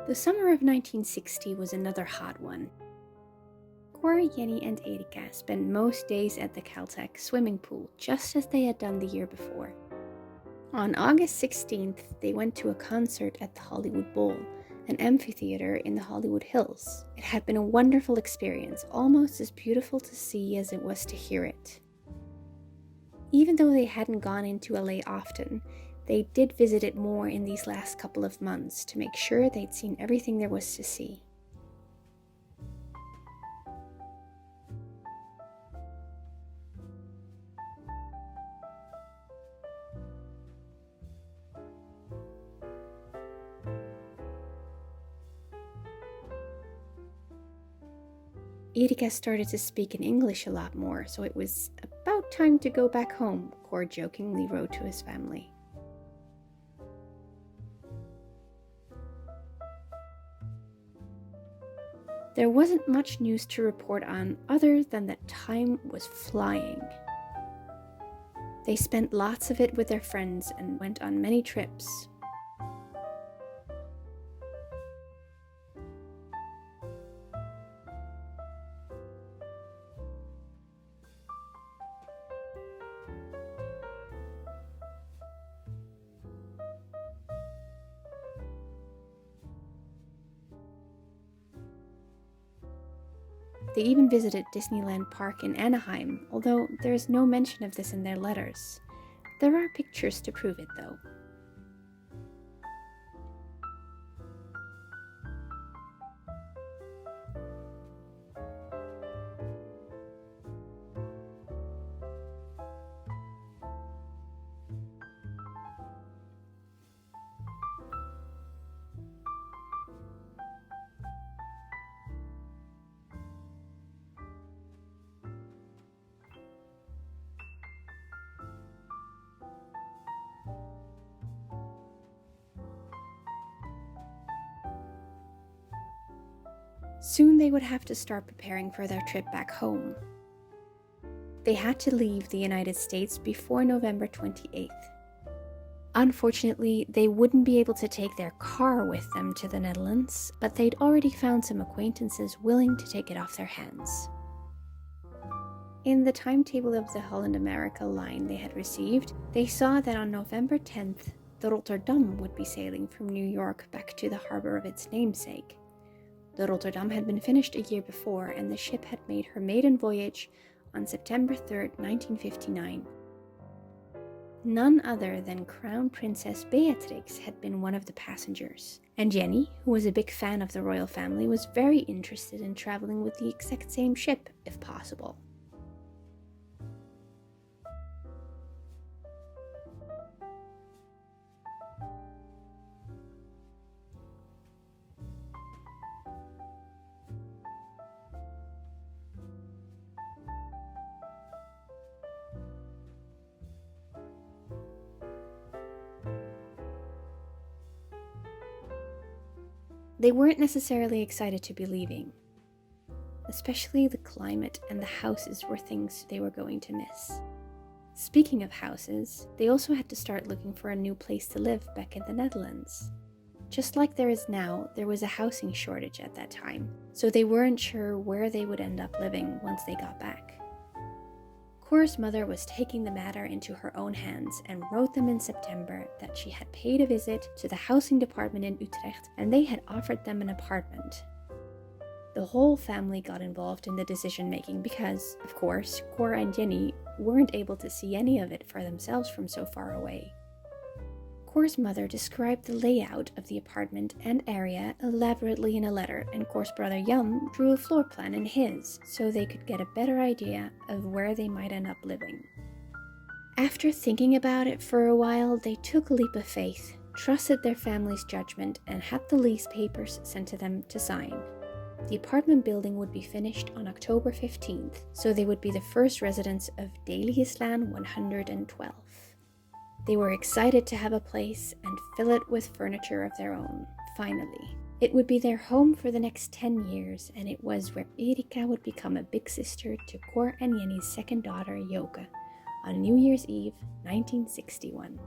The summer of 1960 was another hot one. Cor, Jenny, and Erika spent most days at the Caltech swimming pool, just as they had done the year before. On August 16th, they went to a concert at the Hollywood Bowl, an amphitheater in the Hollywood Hills. It had been a wonderful experience, almost as beautiful to see as it was to hear it. Even though they hadn't gone into LA often, they did visit it more in these last couple of months to make sure they'd seen everything there was to see. Erika started to speak in English a lot more, so it was about time to go back home, Cor jokingly wrote to his family. There wasn't much news to report on other than that time was flying. They spent lots of it with their friends and went on many trips. They even visited Disneyland Park in Anaheim, although there is no mention of this in their letters. There are pictures to prove it, though. Soon they would have to start preparing for their trip back home. They had to leave the United States before November 28th. Unfortunately, they wouldn't be able to take their car with them to the Netherlands, but they'd already found some acquaintances willing to take it off their hands. In the timetable of the Holland America Line they had received, they saw that on November 10th, the Rotterdam would be sailing from New York back to the harbor of its namesake. The Rotterdam had been finished a year before, and the ship had made her maiden voyage on September 3, 1959. None other than Crown Princess Beatrix had been one of the passengers, and Jenny, who was a big fan of the royal family, was very interested in traveling with the exact same ship, if possible. They weren't necessarily excited to be leaving. Especially the climate and the houses were things they were going to miss. Speaking of houses, they also had to start looking for a new place to live back in the Netherlands. Just like there is now, there was a housing shortage at that time, so they weren't sure where they would end up living once they got back. Cor's mother was taking the matter into her own hands and wrote them in September that she had paid a visit to the housing department in Utrecht and they had offered them an apartment. The whole family got involved in the decision making because, of course, Cor and Jenny weren't able to see any of it for themselves from so far away. Cor's mother described the layout of the apartment and area elaborately in a letter, and Cor's brother Jan drew a floor plan in his so they could get a better idea of where they might end up living. After thinking about it for a while, they took a leap of faith, trusted their family's judgment, and had the lease papers sent to them to sign. The apartment building would be finished on October 15th, so they would be the first residents of Deliuslaan 112. They were excited to have a place and fill it with furniture of their own, finally. It would be their home for the next 10 years, and it was where Erika would become a big sister to Cor and Jenny's second daughter, Joke, on New Year's Eve, 1961.